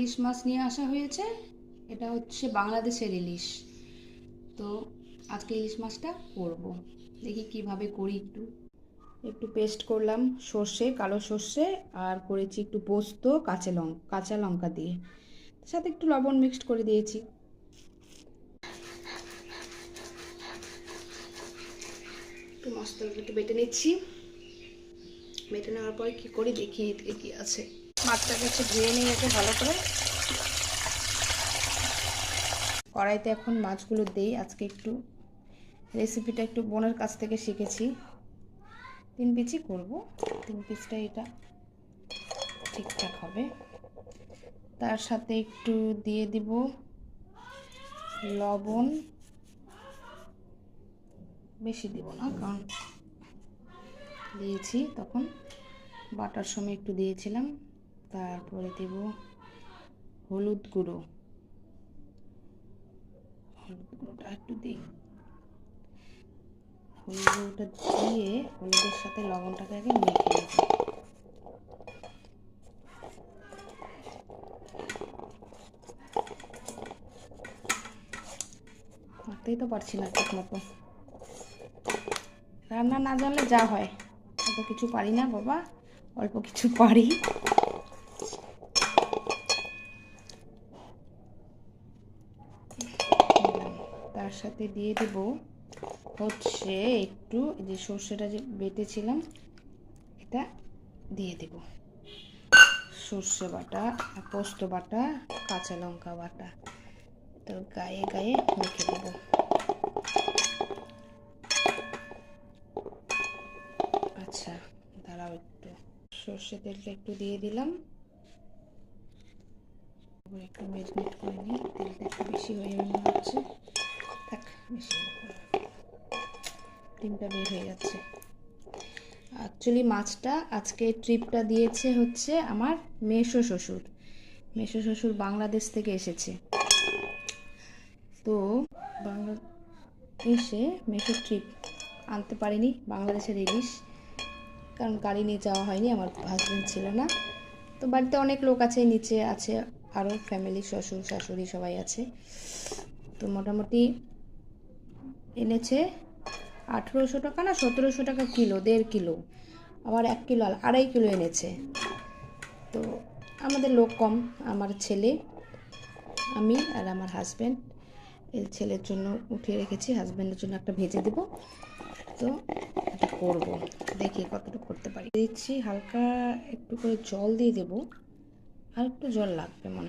ইলিশ মাছ নিয়ে আসা হয়েছে। এটা হচ্ছে বাংলাদেশের ইলিশ। তো আজকে ইলিশ মাছটা করব, দেখি কিভাবে করি। একটু একটু পেস্ট করলাম সর্ষে, কালো সর্ষে, আর করেছি একটু পোস্ত কাঁচা লঙ্কা দিয়ে, সাথে একটু লবণ মিক্সড করে দিয়েছি। একটু মশলাটা একটু বেটে নিচ্ছি। বেটে নেওয়ার পরে কী করি দেখি এতে কী আছে। মাছটাকে হচ্ছে ধুয়ে নিয়ে এসে ভালো করে কড়াইতে এখন মাছগুলো দেই। আজকে একটু রেসিপিটা একটু বোনের কাছ থেকে শিখেছি। 3 পিসই করব, 3 পিসটা এটা ঠিকঠাক হবে। তার সাথে একটু দিয়ে দিব লবণ, বেশি দিব না কারণ দিয়েছি তখন বাটার সময় একটু দিয়েছিলাম। তারপরে দেব হলুদ গুঁড়োটা একটু দিই। হলুদ গুঁড়োটা দিয়ে হলুদের সাথে লবণটাকে আগে মেখে নেব। মাখতেই তো পারছি না ঠিক মতো। রান্না না জানলে যা হয়, অত কিছু পারি না বাবা, অল্প কিছু পারি। তার সাথে দিয়ে দেব হচ্ছে একটু যে সর্ষেটা যে বেটেছিলাম এটা দিয়ে দেব, সর্ষে বাটা, পোস্ত বাটা, কাঁচা লঙ্কা বাটা, তো গায়ে গায়ে মেখে দেব। আচ্ছা দাঁড়াও, একটু সর্ষে তেলটা একটু দিয়ে দিলাম, একটু ম্যারিনেট করে নিই। তেলটা একটু বেশি হয়ে মনে হচ্ছে, থাক বেশি, ডিমটা বের হয়ে যাচ্ছে। অ্যাকচুয়ালি মাছটা আজকে ট্রিপটা দিয়েছে হচ্ছে আমার মেসো শ্বশুর বাংলাদেশ থেকে এসেছে। তো বাংলাদেশে মেসো ট্রিপ আনতে পারিনি বাংলাদেশের ইলিশ, কারণ গাড়ি নিয়ে যাওয়া হয়নি, আমার হাজব্যান্ড ছিল না। তো বাড়িতে অনেক লোক আছে, নিচে আছে আরও ফ্যামিলি, শ্বশুর শাশুড়ি সবাই আছে। তো মোটামুটি এনেছে 1800 টাকা না 1700 টাকা কিলো, 1.5 কিলো, আবার 1 কিলো 2.5 কিলো এনেছে। তো আমাদের লোক কম, আমার ছেলে, আমি আর আমার হাজব্যান্ড। এই ছেলের জন্য উঠিয়ে রেখেছি, হাজব্যান্ডের জন্য একটা ভেজে দেব। তো এটা করবো, দেখি কতটুকু করতে পারি। দিচ্ছি হালকা একটু করে জল দিয়ে দেবো, আর একটু জল লাগবে মনে